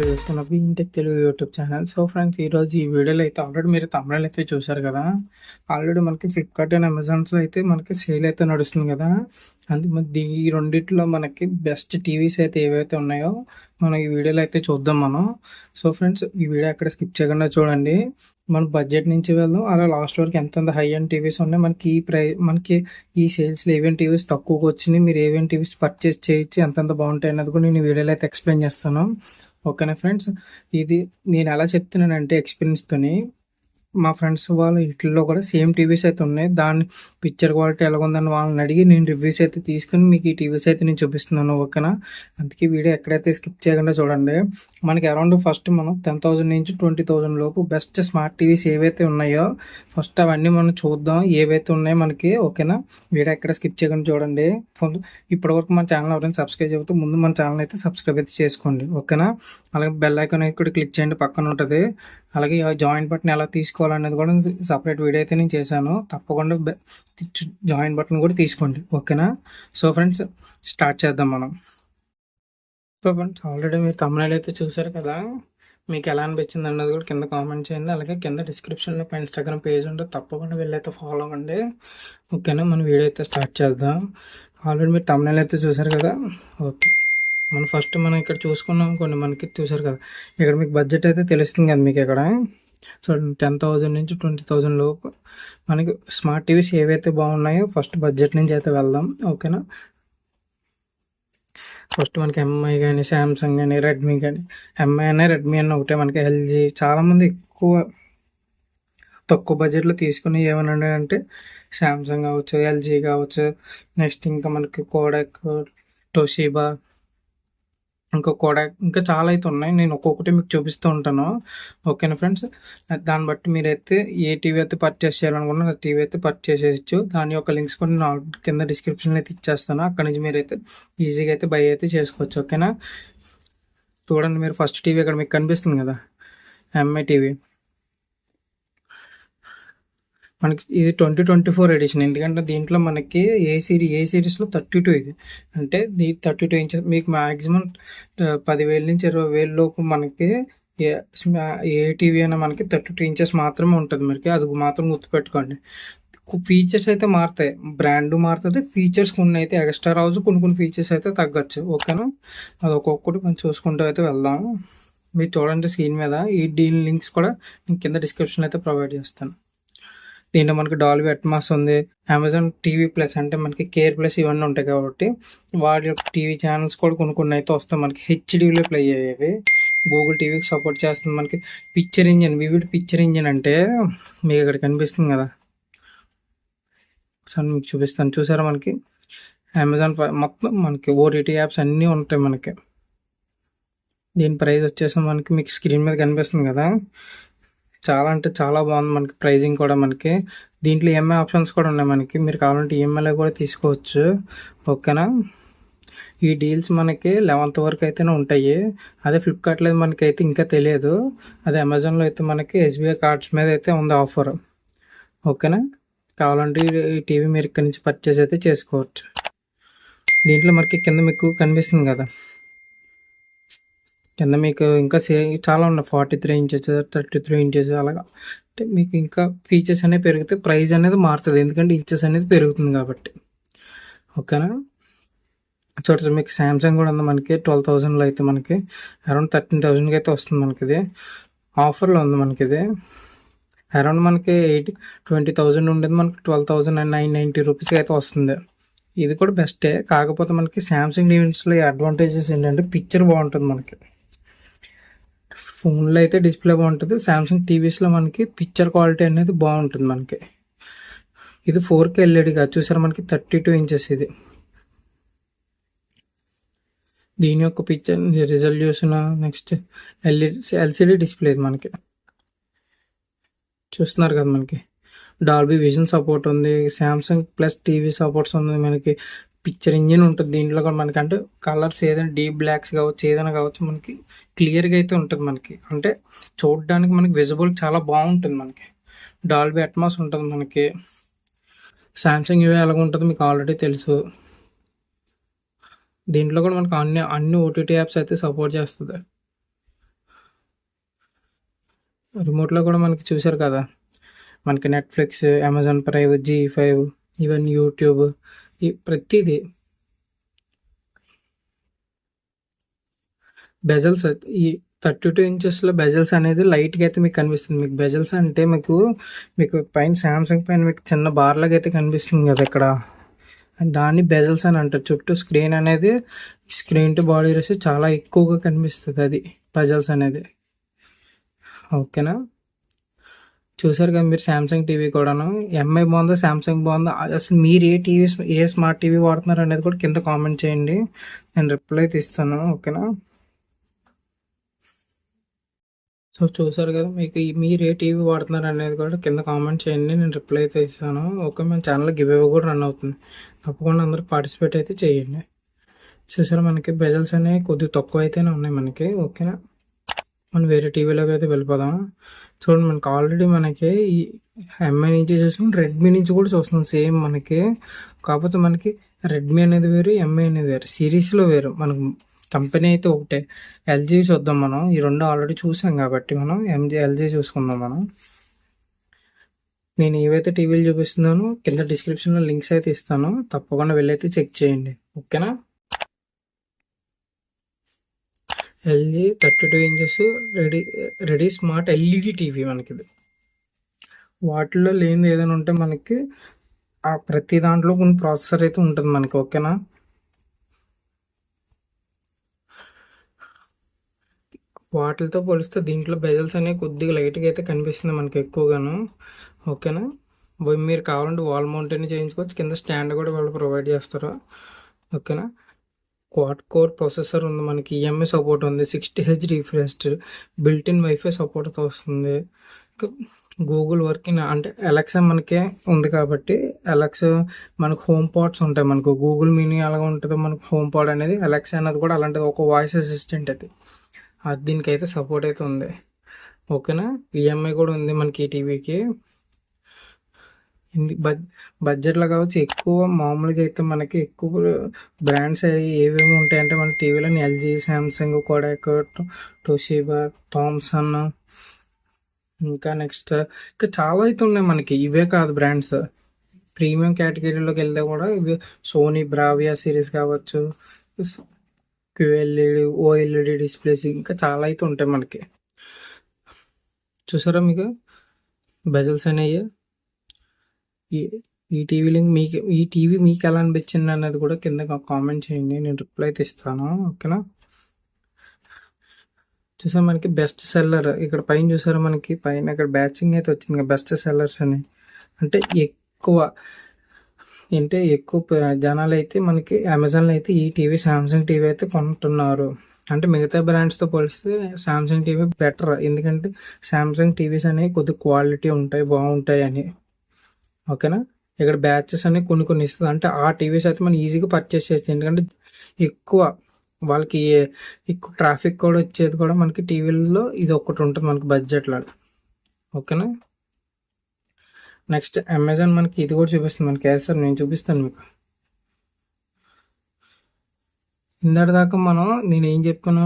మీరు చూస్తున్న BTech Telugu YouTube channel. So friends, ఈరోజు ఈ వీడియోలో అయితే ఆల్రెడీ మీరు తమిళలో అయితే చూశారు కదా. ఆల్రెడీ మనకి ఫ్లిప్కార్ట్ అండ్ అమెజాన్స్లో అయితే మనకి సేల్ అయితే నడుస్తుంది కదా. ఈ రెండిట్లో మనకి బెస్ట్ టీవీస్ అయితే ఏవైతే ఉన్నాయో మనం ఈ వీడియోలో అయితే చూద్దాం మనం. సో ఫ్రెండ్స్, ఈ వీడియో అక్కడ స్కిప్ చేయకుండా చూడండి. మన బడ్జెట్ నుంచి వెళ్దాం, అలా లాస్ట్ వరకు ఎంత హై అండ్ టీవీస్ ఉన్నాయి, మనకి ఈ సేల్స్లో ఏవేం టీవీస్ తక్కువగా వచ్చినాయి, మీరు ఏవేం టీవీస్ పర్చేస్ చేయొచ్చు, ఎంతెంత బాగుంటాయి అన్నది కూడా నేను ఈ వీడియోలో అయితే ఎక్స్ప్లెయిన్ చేస్తాను. ఓకేనా ఫ్రెండ్స్, ఇది నేను ఎలా చెప్తున్నానంటే ఎక్స్పీరియన్స్తోని, మా ఫ్రెండ్స్ వాళ్ళ ఇంట్లో కూడా సేమ్ టీవీస్ అయితే ఉన్నాయి. దాని పిక్చర్ క్వాలిటీ ఎలా ఉందని వాళ్ళని అడిగి నేను రివ్యూస్ అయితే తీసుకుని మీకు ఈ టీవీస్ అయితే నేను చూపిస్తున్నాను. ఓకేనా, అందుకే వీడియో ఎక్కడైతే స్కిప్ చేయకుండా చూడండి. మనకి అరౌండ్ ఫస్ట్ మనం 10,000 నుంచి 20,000 లోపు బెస్ట్ స్మార్ట్ టీవీస్ ఏవైతే ఉన్నాయో ఫస్ట్ అవన్నీ మనం చూద్దాం, ఏవైతే ఉన్నాయో మనకి. ఓకేనా, వీడియో ఎక్కడ స్కిప్ చేయకుండా చూడండి. ఇప్పటివరకు మన ఛానల్ ఎవరైనా సబ్స్క్రైబ్ అవుతూ ముందు మన ఛానల్ అయితే సబ్స్క్రైబ్ అయితే చేసుకోండి. ఓకేనా, అలాగే బెల్ ఐకాన్ అయితే కూడా క్లిక్ చేయండి, పక్కన ఉంటుంది. అలాగే జాయిన్ బటన్ ఎలా తీసుకోవాలనేది కూడా సపరేట్ వీడియో అయితే నేను చేశాను, తప్పకుండా జాయిన్ బటన్ కూడా తీసుకోండి. ఓకేనా, సో ఫ్రెండ్స్ స్టార్ట్ చేద్దాం మనం. సో ఫ్రెండ్స్, ఆల్రెడీ మీరు తమిళనాడు అయితే చూసారు కదా, మీకు ఎలా అనిపించింది అన్నది కూడా కింద కామెంట్ చేయండి. అలాగే కింద డిస్క్రిప్షన్లో ఇన్స్టాగ్రామ్ పేజ్ ఉంటుంది, తప్పకుండా వెళ్ళైతే ఫాలో అవ్వండి. ఓకేనా, మన వీడియో అయితే స్టార్ట్ చేద్దాం. ఆల్రెడీ మీరు తమిళనాడు అయితే చూసారు కదా. ఓకే, మనం ఇక్కడ చూసుకున్నాం అనుకోండి, మనకి చూసారు కదా, ఇక్కడ మీకు బడ్జెట్ అయితే తెలుస్తుంది కదా మీకు ఇక్కడ. సో 10,000 నుంచి 20,000 లోపు మనకి స్మార్ట్ టీవీస్ ఏవైతే బాగున్నాయో ఫస్ట్ బడ్జెట్ నుంచి అయితే వెళ్దాం. ఓకేనా, ఫస్ట్ మనకి ఎంఐ కానీ శాంసంగ్ కానీ రెడ్మీ కానీ, ఎంఐ అనే రెడ్మీ అన్న ఒకటే, మనకి ఎల్జీ. చాలామంది తక్కువ బడ్జెట్లో తీసుకుని ఏమన్నా అంటే శాంసంగ్ కావచ్చు, ఎల్జీ కావచ్చు, నెక్స్ట్ ఇంకా మనకి కోడాక్, టోషిబా, ఇంకా చాలా అయితే ఉన్నాయి. నేను ఒక్కొక్కటి మీకు చూపిస్తూ ఉంటాను. ఓకేనా ఫ్రెండ్స్, దాన్ని బట్టి మీరైతే ఏ టీవీ అయితే పర్చేస్ చేయాలనుకున్నా టీవీ అయితే పర్చేస్ చేయొచ్చు. దాని యొక్క లింక్స్ కూడా నేను కింద డిస్క్రిప్షన్లో అయితే ఇచ్చేస్తాను, అక్కడ నుంచి మీరైతే ఈజీగా అయితే బై అయితే చేసుకోవచ్చు. ఓకేనా, చూడండి, మీరు ఫస్ట్ టీవీ ఇక్కడ మీకు కనిపిస్తుంది కదా, ఎంఐ టీవీ. మనకి ఇది 2024 ఎడిషన్, ఎందుకంటే దీంట్లో మనకి ఏ సిరీస్లో 32 ఇది. అంటే 32 ఇంచెస్ మీకు మ్యాక్సిమం 10,000 నుంచి 20,000 లోపు మనకి ఏ టీవీ అయినా మనకి 32 ఇంచెస్ మాత్రమే ఉంటుంది. మనకి అది మాత్రం గుర్తుపెట్టుకోండి. ఫీచర్స్ అయితే మారుతాయి, బ్రాండ్ మారుతుంది, ఫీచర్స్ కొన్ని అయితే ఎక్స్ట్రా రావచ్చు, కొన్ని ఫీచర్స్ అయితే తగ్గచ్చు. ఓకేనా, అది ఒక్కొక్కటి మనం చూసుకుంటూ అయితే వెళ్దాం. మీరు చూడండి స్క్రీన్ మీద, ఈ డీల్ లింక్స్ కూడా నేను కింద డిస్క్రిప్షన్లో అయితే ప్రొవైడ్ చేస్తాను. దీంట్లో మనకి డాల్బీ అట్మాస్ ఉంది, అమెజాన్ టీవీ ప్లస్ అంటే మనకి కేర్ ప్లస్ ఇవన్నీ ఉంటాయి కాబట్టి వాటి యొక్క టీవీ ఛానల్స్ కూడా కొన్ని అయితే వస్తాయి. మనకి హెచ్డీలో ప్లే అయ్యేవి. గూగుల్ టీవీకి సపోర్ట్ చేస్తుంది. మనకి picture engine, vivid picture engine అంటే మీకు ఇక్కడ కనిపిస్తుంది కదా, ఒకసారి మీకు చూపిస్తాను. చూసారా, మనకి అమెజాన్ మొత్తం మనకి ఓటీటీ యాప్స్ అన్నీ ఉంటాయి మనకి. దీని ప్రైస్ వచ్చేసి మనకి మీకు స్క్రీన్ మీద కనిపిస్తుంది కదా, చాలా అంటే చాలా బాగుంది. మనకి ప్రైజింగ్ కూడా మనకి దీంట్లో ఈఎంఐ ఆప్షన్స్ కూడా ఉన్నాయి. మనకి మీరు కావాలంటే ఈఎంఐలో కూడా తీసుకోవచ్చు. ఓకేనా, ఈ డీల్స్ మనకి 11th వరకు అయితేనే ఉంటాయి. అదే ఫ్లిప్కార్ట్లో మనకి అయితే ఇంకా తెలియదు. అదే అమెజాన్లో అయితే మనకి ఎస్బీఐ కార్డ్స్ మీద అయితే ఉంది ఆఫర్. ఓకేనా, కావాలంటే ఈ టీవీ మీరు ఇక్కడ నుంచి పర్చేస్ అయితే చేసుకోవచ్చు. దీంట్లో మనకి కింద మీకు కనిపిస్తుంది కదా, కింద మీకు ఇంకా చాలా ఉన్నాయి, 43 ఇంచెస్, 33 ఇంచెస్, అలాగా. అంటే మీకు ఇంకా ఫీచర్స్ అనేవి పెరిగితే ప్రైస్ అనేది మారుతుంది, ఎందుకంటే ఇంచెస్ అనేది పెరుగుతుంది కాబట్టి. ఓకేనా, చూడండి, మీకు శాంసంగ్ కూడా ఉంది. మనకి 12,000లో అయితే మనకి అరౌండ్ 13,000కి అయితే వస్తుంది. మనకి ఇది ఆఫర్లో ఉంది. మనకి ఇది అరౌండ్ మనకి 20,000 ఉండేది మనకి 12,990 రూపీస్కి అయితే వస్తుంది. ఇది కూడా బెస్టే, కాకపోతే మనకి శాంసంగ్ టీవీస్లో అడ్వాంటేజెస్ ఏంటంటే పిక్చర్ బాగుంటుంది. మనకి ఫోన్లో అయితే డిస్ప్లే బాగుంటుంది, శాంసంగ్ టీవీస్లో మనకి పిక్చర్ క్వాలిటీ అనేది బాగుంటుంది. మనకి ఇది 4K ఎల్ఈడి కాదు, చూసారు మనకి 32 ఇంచెస్ ఇది. దీని యొక్క picture resolution, next LCD display ఇది మనకి చూస్తున్నారు కదా. మనకి డాల్బీ విజన్ సపోర్ట్ ఉంది, శాంసంగ్ ప్లస్ టీవీ సపోర్ట్స్ ఉంది, మనకి పిక్చర్ ఇంజిన్ ఉంటుంది. దీంట్లో కూడా మనకి అంటే కలర్స్ ఏదైనా డీప్ బ్లాక్స్ కావచ్చు, ఏదైనా కావచ్చు, మనకి క్లియర్గా అయితే ఉంటుంది. మనకి అంటే చూడడానికి మనకి విజిబుల్ చాలా బాగుంటుంది. మనకి డాల్బీ అట్మాస్ ఉంటుంది. మనకి శాంసంగ్ ఇవి ఎలాగ ఉంటుంది మీకు ఆల్రెడీ తెలుసు. దీంట్లో కూడా మనకి అన్ని ఓటీటీ యాప్స్ అయితే సపోర్ట్ చేస్తుంది. రిమోట్‌లో కూడా మనకి చూసారు కదా! మనకి Netflix, Amazon prime, Zee five even YouTube ప్రతీది. బెజల్స్ ఈ 32 ఇంచెస్‌లో బెజల్స్ అనేది లైట్‌గా అయితే మీకు కనిపిస్తుంది. మీకు బెజల్స్ అంటే మీకు పైన సామ్సంగ్ పైన మీకు చిన్న బార్‌లాగా అయితే కనిపిస్తుంది కదా! ఇక్కడ. దాన్ని బెజల్స్ అని అంటారు. చుట్టూ స్క్రీన్ అనేది స్క్రీన్ టు బాడీ రేషియో చాలా ఎక్కువగా కనిపిస్తుంది, అది బెజల్స్ అనేది. ఓకేనా? చూసారు కదా మీరు సామ్సంగ్ టీవీ కూడాను. ఎంఐ బాగుందా, సామ్సంగ్ బాగుందా, అసలు మీరు ఏ స్మార్ట్ టీవీ వాడుతున్నారు అనేది కూడా కింద కామెంట్ చేయండి. నేను రిప్లై అయితే ఇస్తాను. ఓకేనా? సో చూసారు కదా, మీరు ఏ టీవీ వాడుతున్నారు అనేది కూడా కింద కామెంట్ చేయండి. నేను రిప్లై అయితే ఇస్తాను. ఓకే, మన ఛానల్లో గివ్ అవే కూడా రన్ అవుతుంది. తప్పకుండా అందరూ పార్టిసిపేట్ అయితే చేయండి. చూసారా, మనకి బెజల్స్ అనేవి కొద్దిగా తక్కువ అయితేనే ఉన్నాయి మనకి. ఓకేనా? మనం వేరే టీవీలోకి అయితే వెళ్ళిపోదాం. చూడండి, మనకి ఆల్రెడీ మనకి ఈ ఎంఐ నుంచి చూసాం, రెడ్మీ నుంచి కూడా చూస్తున్నాం సేమ్ మనకి. కాకపోతే మనకి రెడ్మీ అనేది వేరు, ఎంఐ అనేది వేరు, సిరీస్లో వేరు. మనకు కంపెనీ అయితే ఒకటే. ఎల్జీ చూద్దాం మనం. ఈ రెండు ఆల్రెడీ చూసాం కాబట్టి మనం ఎల్జీ చూసుకుందాం మనం. నేను ఏవైతే టీవీలు చూపిస్తున్నానో కింద డిస్క్రిప్షన్లో లింక్స్ అయితే ఇస్తాను. తప్పకుండా వెళ్ళైతే చెక్ చేయండి. ఓకేనా? LG 32 inches ready smart LED TV మనకిది. వాటిలో లేనిది ఏదైనా ఉంటే మనకి ఆ ప్రతి దాంట్లో కొన్ని ప్రాసెసర్ అయితే ఉంటుంది మనకి. ఓకేనా? వాటితో పోలిస్తే దీంట్లో బెజల్స్ అనేవి కొద్దిగా లైట్గా అయితే కనిపిస్తుంది మనకి ఎక్కువగాను. ఓకేనా? మీరు కావాలంటే వాల్ మౌంటైన్ చేయించుకోవచ్చు. కింద స్టాండ్ కూడా వాళ్ళు ప్రొవైడ్ చేస్తారు. ఓకేనా? క్వాడ్ కోర్ ప్రాసెసర్ ఉంది మనకి. ఈఎంఐ సపోర్ట్ ఉంది. 60Hz refreshed built in wifi సపోర్ట్తో వస్తుంది. గూగుల్ వర్కింగ్ అంటే అలెక్సా మనకే ఉంది కాబట్టి అలెక్సా మనకు హోమ్ పాడ్స్ ఉంటాయి. మనకు గూగుల్ మినీ అలాగా ఉంటుందో మనకు హోమ్ పాడ్ అనేది, అలెక్సా అనేది కూడా అలాంటిది ఒక వాయిస్ అసిస్టెంట్ అది. దీనికైతే సపోర్ట్ అయితే ఉంది. ఓకేనా? ఈఎంఐ కూడా ఉంది మనకి ఈ టీవీకి. బడ్జెట్లో కావచ్చు. ఎక్కువ మామూలుగా అయితే మనకి ఎక్కువ బ్రాండ్స్ ఏవేమి ఉంటాయంటే మన టీవీలో LG, Samsung, Kodak, Toshiba, Thomson, ఇంకా నెక్స్ట్ ఇంకా చాలా అయితే ఉన్నాయి మనకి. ఇవే కాదు బ్రాండ్స్. ప్రీమియం కేటగిరీలోకి వెళ్తే కూడా ఇవి సోనీ బ్రావియా సిరీస్ కావచ్చు, క్యూఎల్ఈడి, ఓఎల్ఈడి డిస్ప్లేస్ ఇంకా చాలా అయితే ఉంటాయి మనకి. చూసారా మీకు బెజల్స్ అనేవి. ఈ టీవీ లింక్ ఈ టీవీ మీకు ఎలా అనిపించింది అన్నది కూడా కింద కామెంట్ చేయండి. నేను రిప్లై అయితే ఇస్తాను. ఓకేనా? చూసారా మనకి బెస్ట్ సెల్లర్ ఇక్కడ పైన చూసారా, మనకి పైన ఇక్కడ బ్యాచింగ్ అయితే వచ్చింది బెస్ట్ సెల్లర్స్ అని. అంటే ఎక్కువ జనాలు అయితే మనకి అమెజాన్లో అయితే ఈ టీవీ సామ్సంగ్ టీవీ అయితే కొంటున్నారు. అంటే మిగతా బ్రాండ్స్తో పోలిస్తే సామ్సంగ్ టీవీ బెటర్. ఎందుకంటే సామ్సంగ్ టీవీస్ అనేవి కొద్దిగా క్వాలిటీ ఉంటాయి, బాగుంటాయి అని. ఓకేనా? ఇక్కడ బ్యాచెస్ అనేవి కొన్ని ఇస్తుంది. అంటే ఆ టీవీస్ అయితే మనం ఈజీగా పర్చేస్ చేయొచ్చు. ఎందుకంటే వాళ్ళకి ఎక్కువ ట్రాఫిక్ కూడా వచ్చేది కూడా మనకి టీవీలలో ఇది ఒకటి ఉంటుంది మనకి బడ్జెట్లో. ఓకేనా? నెక్స్ట్ అమెజాన్ మనకి ఇది కూడా చూపిస్తుంది మనకి. సార్ నేను చూపిస్తాను మీకు. ఇందాటి దాకా నేను ఏం చెప్పాను,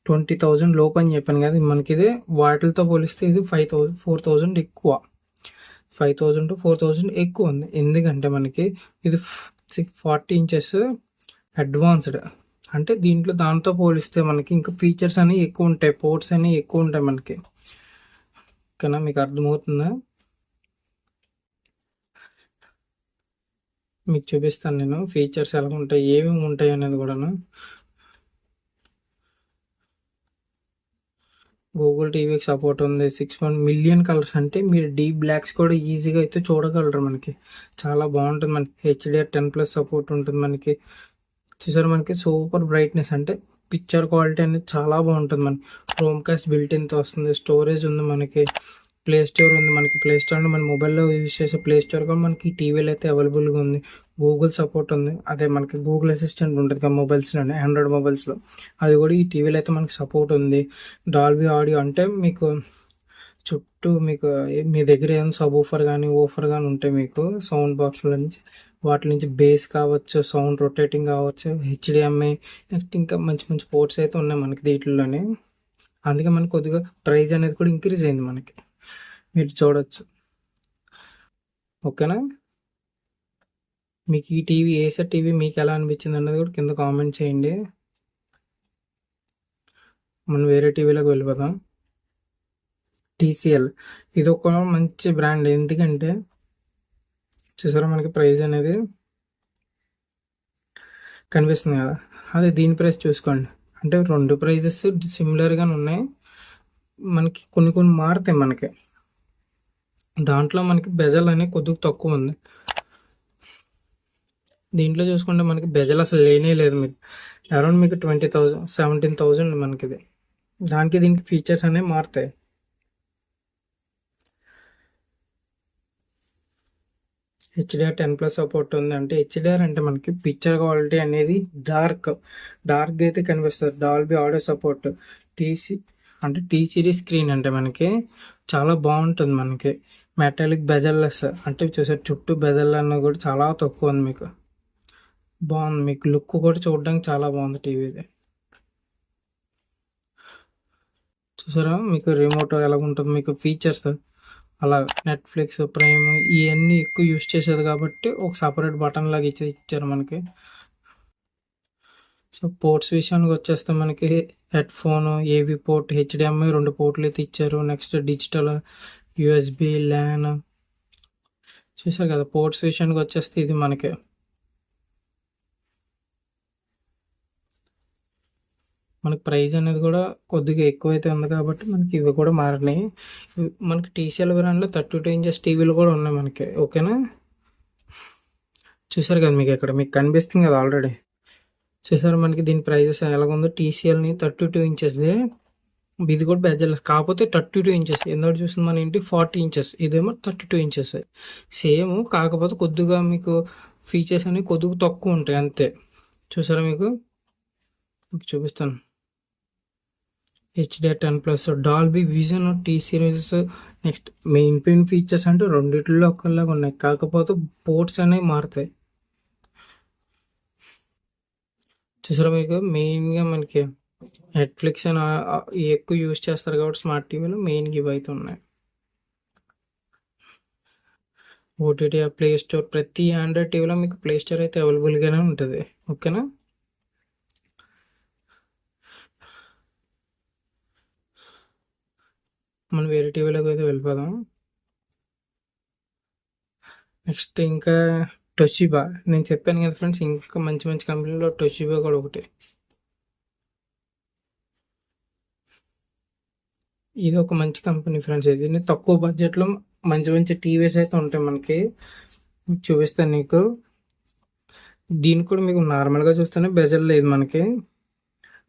20,000 లోపు అని చెప్పాను కదా. మనకి ఇది వాటితో పోలిస్తే ఇది 4,000 ఎక్కువ. 5,000 to 4,000 ఎక్కువ ఉంది. ఎందుకంటే మనకి ఇది 40 ఇంచెస్ అడ్వాన్స్డ్. అంటే దాంతో పోలిస్తే మనకి ఇంకా ఫీచర్స్ అనేవి ఎక్కువ ఉంటాయి, పోర్ట్స్ అనేవి ఎక్కువ ఉంటాయి మనకి. ఓకేనా? మీకు అర్థమవుతుందా? మీకు చూపిస్తాను నేను ఫీచర్స్ ఎలా ఉంటాయి, ఏమేమి ఉంటాయి అనేది కూడాను. గూగుల్ టీవీకి సపోర్ట్ ఉంది. 6 మిలియన్ కలర్స్. అంటే మీరు డీప్ బ్లాక్స్ కూడా ఈజీగా అయితే చూడగలరు మనకి. చాలా బాగుంటుంది మనకి. HDR 10+ సపోర్ట్ ఉంటుంది మనకి. చూసారు మనకి సూపర్ బ్రైట్నెస్. అంటే పిక్చర్ క్వాలిటీ అనేది చాలా బాగుంటుంది మనకి. క్రోమ్కాస్ట్ బిల్టిన్తో వస్తుంది. స్టోరేజ్ ఉంది మనకి. ప్లే స్టోర్ ఉంది మనకి. ప్లే స్టోర్ అంటే మన మొబైల్లో యూజ్ చేసే ప్లే స్టోర్ కూడా మనకి టీవీలో అయితే అవైలబుల్గా ఉంది. గూగుల్ సపోర్ట్ ఉంది. అదే మనకి గూగుల్ అసిస్టెంట్ ఉంటుంది కదా మొబైల్స్లోనే, ఆండ్రాయిడ్ మొబైల్స్లో. అది కూడా ఈ టీవీలో అయితే మనకి సపోర్ట్ ఉంది. డాల్బీ ఆడియో అంటే మీకు చుట్టూ మీ దగ్గర ఏమైనా సబ్ ఊఫర్ కానీ ఓఫర్ కానీ ఉంటే మీకు సౌండ్ బాక్స్ల నుంచి వాటి నుంచి బేస్ కావచ్చు, సౌండ్ రొటేటింగ్ కావచ్చు, HDMI, నెక్స్ట్ ఇంకా మంచి మంచి పోర్ట్స్ అయితే ఉన్నాయి మనకి దీంట్లోనే. అందుకే మనకు కొద్దిగా ప్రైస్ అనేది కూడా ఇంక్రీజ్ అయింది మనకి. మీరు చూడొచ్చు. ఓకేనా? మీకు ఈ టీవీ ఏసర్ టీవీ మీకు ఎలా అనిపించింది అన్నది కూడా కింద కామెంట్ చేయండి. మనం వేరే టీవీలోకి వెళ్ళిపోదాం. టీసీఎల్ ఇది ఒక మంచి బ్రాండ్. ఎందుకంటే చూసారా మనకి ప్రైస్ అనేది కనిపిస్తుంది కదా, అదే దీని ప్రైస్ చూసుకోండి. అంటే రెండు ప్రైజెస్ సిమిలర్గానే ఉన్నాయి. మనకి కొన్ని కొన్ని మారుతాయి మనకి. దాంట్లో మనకి బెజల్ అనేది కొద్దిగా తక్కువ ఉంది. దీంట్లో చూసుకుంటే మనకి బెజల్ అసలు లేనే లేదు. మీకు అరౌండ్ మీకు 20,000 17,000 మనకి ఇది. దానికి దీనికి ఫీచర్స్ అనేవి మారుతాయి. హెచ్డిఆర్ 10+ సపోర్ట్ ఉంది. అంటే హెచ్డిఆర్ అంటే మనకి పిక్చర్ క్వాలిటీ అనేది డార్క్ అయితే కనిపిస్తుంది. Dolby audio support. అంటే టీ సిరీస్ స్క్రీన్ అంటే మనకి చాలా బాగుంటుంది. మనకి మెటాలిక్ బెజల్లెస్ అంటే చూసారు చుట్టూ బెజల్ అన్నది కూడా చాలా తక్కువ ఉంది. మీకు బాగుంది. మీకు లుక్ కూడా చూడడానికి చాలా బాగుంది టీవీది. చూసారా మీకు రిమోట్ ఎలాగుంటుంది, మీకు ఫీచర్స్ అలా నెట్ఫ్లిక్స్, ప్రైమ్ ఇవన్నీ ఎక్కువ యూస్ చేసేది కాబట్టి ఒక సపరేట్ బటన్ లాగా ఇచ్చారు మనకి. సో పోర్ట్స్ విషయానికి వచ్చేస్తే మనకి headphone, AV port, HDMI 2 పోర్ట్లు అయితే ఇచ్చారు. Next digital, USB, LAN. చూసారు కదా. పోర్ట్స్ విషయానికి వచ్చేస్తే ఇది మనకి ప్రైస్ అనేది కూడా కొద్దిగా ఎక్కువైతే ఉంది కాబట్టి మనకి ఇవి కూడా మారినాయి. మనకి టీసీఎల్ బ్రాండ్లో 32 ఇంచెస్ టీవీలు కూడా ఉన్నాయి మనకి. ఓకేనా? చూసారు కదా మీకు ఇక్కడ మీకు కనిపిస్తుంది కదా ఆల్రెడీ. చూసారు మనకి దీని ప్రైజెస్ ఎలాగుందో. టీసీఎల్ని 32 ఇంచెస్ది. ఇది కూడా బెజల్ కాకపోతే 32 ఇంచెస్. ఎందుకంటే చూస్తుంది మన ఇంటి 40 ఇంచెస్, ఇదేమో 32 ఇంచెస్. సేమ్ కాకపోతే కొద్దిగా మీకు ఫీచర్స్ అనేవి కొద్దిగా తక్కువ ఉంటాయి అంతే. చూసారా మీకు చూపిస్తాను. HDR 10+, Dolby vision, T series. Next main features అంటే రెండిట్లో ఒకలాగా ఉన్నాయి, కాకపోతే పోర్ట్స్ అనేవి మారుతాయి. చూసారా మీకు మెయిన్గా మనకి నెట్ఫ్లిక్స్ అని ఎక్కువ యూజ్ చేస్తారు కాబట్టి స్మార్ట్ టీవీలో మెయిన్గా ఇవి అయితే ఉన్నాయి. ఓటీటీ, ప్లే స్టోర్, ప్రతి ఆండ్రాయిడ్ టీవీలో మీకు ప్లే స్టోర్ అయితే అవైలబుల్గానే ఉంటుంది. ఓకేనా? మనం వేరే టీవీలోకి అయితే వెళ్ళిపోదాం. నెక్స్ట్ ఇంకా టొషిబా. నేను చెప్పాను కదా ఫ్రెండ్స్, ఇంకా మంచి కంపెనీలో టొషిబా కూడా ఒకటి. ఇది ఒక మంచి కంపెనీ ఫ్రెండ్స్. ఇది తక్కువ బడ్జెట్లో మంచి టీవీస్ అయితే ఉంటాయి మనకి. చూపిస్తాను నీకు. దీనికి కూడా మీకు నార్మల్గా చూస్తేనే బెజల్ లేదు మనకి.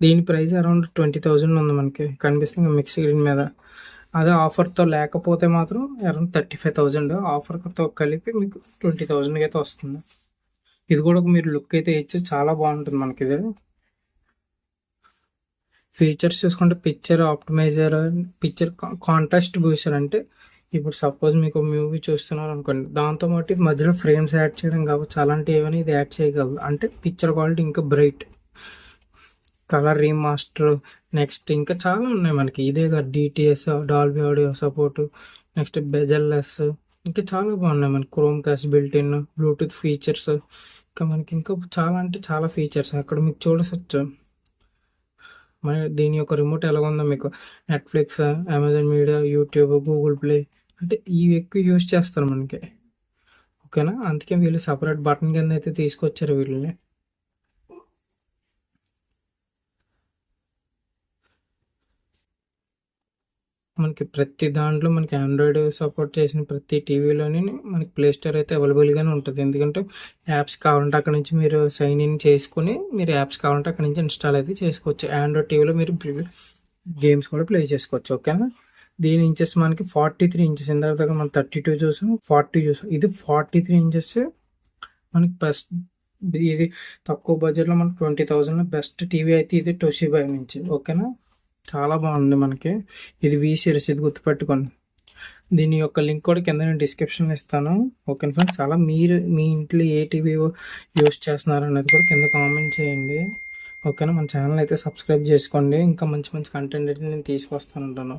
దీని ప్రైస్ అరౌండ్ 20,000 ఉంది మనకి. కనిపిస్తుంది మిక్స్ స్క్రీన్ మీద. అదే ఆఫర్తో లేకపోతే మాత్రం అరౌండ్ 35,000. ఆఫర్తో కలిపి మీకు 20,000 అయితే వస్తుంది. ఇది కూడా మీరు లుక్ అయితే ఇచ్చి చాలా బాగుంటుంది మనకి. ఇది ఫీచర్స్ చూసుకుంటే picture optimizer, picture contrast booster. అంటే ఇప్పుడు సపోజ్ మీకు మూవీ చూస్తున్నారు అనుకోండి, దాంతో పాటు ఇది మధ్యలో ఫ్రేమ్స్ యాడ్ చేయడం కావచ్చు, అలాంటివి ఏమైనా ఇది యాడ్ చేయగలదు. అంటే పిక్చర్ క్వాలిటీ ఇంకా బ్రైట్, కలర్ రీమాస్టర్. నెక్స్ట్ ఇంకా చాలా ఉన్నాయి మనకి. ఇదే కదా DTS, Dolby audio support, next bezel-less, ఇంకా చాలా బాగున్నాయి మనకి. Chrome cost built in, Bluetooth features, ఇంకా మనకి ఇంకా చాలా అంటే చాలా ఫీచర్స్ అక్కడ మీకు చూడవచ్చు. మన దీని యొక్క రిమోట్ ఎలాగుందో మీకు Netflix, Amazon media, YouTube, Google play అంటే ఇవి ఎక్కువ యూజ్ చేస్తారు మనకి. ఓకేనా? అందుకే వీళ్ళు సపరేట్ బటన్ కింద అయితే తీసుకొచ్చారు వీళ్ళని. మనకి ప్రతి దాంట్లో మనకి ఆండ్రాయిడ్ సపోర్ట్ చేసిన ప్రతి టీవీలోని మనకి ప్లే స్టోర్ అయితే అవైలబుల్గానే ఉంటుంది. ఎందుకంటే యాప్స్ కావాలంటే అక్కడ నుంచి మీరు సైన్ ఇన్ చేసుకుని మీరు యాప్స్ కావాలంటే అక్కడ నుంచి ఇన్స్టాల్ అయితే చేసుకోవచ్చు. ఆండ్రాయిడ్ టీవీలో మీరు గేమ్స్ కూడా ప్లే చేసుకోవచ్చు. ఓకేనా? దీని ఇంచెస్ మనకి 43 ఇంచెస్. ఇందాక దగ్గర మనం 32 చూసాం, 40 చూసాం. ఇది 43 ఇంచెస్ మనకి బెస్ట్. ఇది తక్కువ బడ్జెట్లో మనకి 20,000 బెస్ట్ టీవీ అయితే ఇది టోషిబా నుంచి. ఓకేనా? చాలా బాగుంది మనకి. ఇది వి సిరీస్, ఇది గుర్తుపెట్టుకోండి. దీని యొక్క లింక్ కూడా కింద నేను డిస్క్రిప్షన్లో ఇస్తాను. ఓకే ఫ్రెండ్స్, చాలా మీరు మీ ఇంట్లో ఏ టీవీ యూస్ చేస్తున్నారు అనేది కూడా కింద కామెంట్ చేయండి. ఓకేనా. మన ఛానల్ అయితే సబ్స్క్రైబ్ చేసుకోండి. ఇంకా మంచి మంచి కంటెంట్ అయితే నేను తీసుకొస్తాను.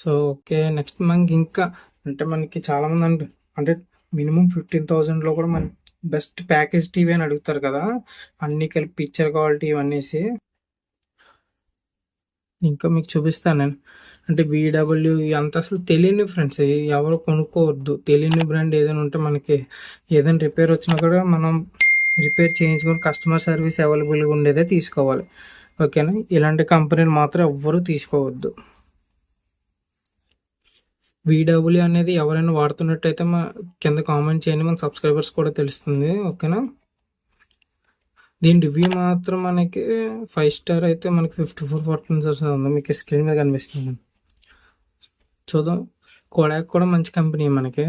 సో ఓకే, నెక్స్ట్ మనకి ఇంకా అంటే మనకి చాలామంది అంటే మినిమం 15,000లో కూడా మన బెస్ట్ ప్యాకేజ్ టీవీ అని అడుగుతారు కదా, అన్నీ కలిపి పిక్చర్ క్వాలిటీ ఇవన్నీసి. ఇంకా మీకు చూపిస్తాను నేను. అంటే VW అంత అసలు తెలియని ఫ్రెండ్స్, ఎవరు కొనుక్కోవద్దు. తెలియని బ్రాండ్ ఏదైనా ఉంటే మనకి ఏదైనా రిపేర్ వచ్చినా కూడా మనం రిపేర్ చేయించుకొని కస్టమర్ సర్వీస్ అవైలబుల్గా ఉండేదే తీసుకోవాలి. ఓకేనా. ఇలాంటి కంపెనీలు మాత్రం ఎవ్వరూ తీసుకోవద్దు. VW అనేది ఎవరైనా వాడుతున్నట్టయితే కింద కామెంట్ చేయండి, మన సబ్స్క్రైబర్స్ కూడా తెలుస్తుంది. ఓకేనా. దీని రివ్యూ మాత్రం మనకి 5 స్టార్ అయితే మనకి 54% ఉంది, మీకు స్క్రీన్ మీద కనిపిస్తుంది. చూద్దాం. కోడాక్ కూడా మంచి కంపెనీ. మనకి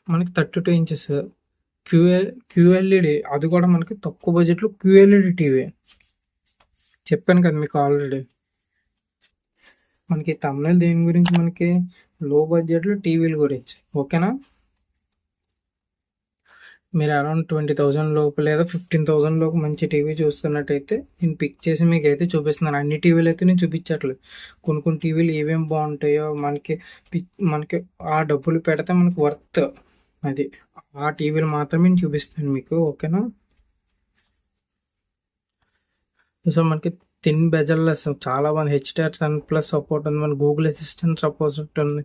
32 ఇంచెస్ QLED, అది కూడా మనకి తక్కువ బడ్జెట్లో QLED టీవీ. చెప్పాను కదా మీకు ఆల్రెడీ. మనకి తమిళ దేని గురించి, మనకి లో బడ్జెట్లో టీవీల గురించి. ఓకేనా. మీరు అరౌండ్ 20,000 లోపు లేదా 15,000 లోపు మంచి టీవీ చూస్తున్నట్టయితే నేను పిక్ చేసి మీకు అయితే చూపిస్తున్నాను. అన్ని టీవీలు అయితే నేను చూపించట్లేదు. కొన్ని టీవీలు ఏమేమి బాగుంటాయో మనకి ఆ డబ్బులు పెడితే మనకు వర్త్, అది ఆ టీవీలు మాత్రమే నేను చూపిస్తాను మీకు. ఓకేనా. సో మనకి థిన్ బెజల్లెస్ చాలా బాగుంది. HDR10+ సపోర్ట్ ఉంది, మన గూగుల్ అసిస్టెంట్ సపోర్ట్ ఉంది,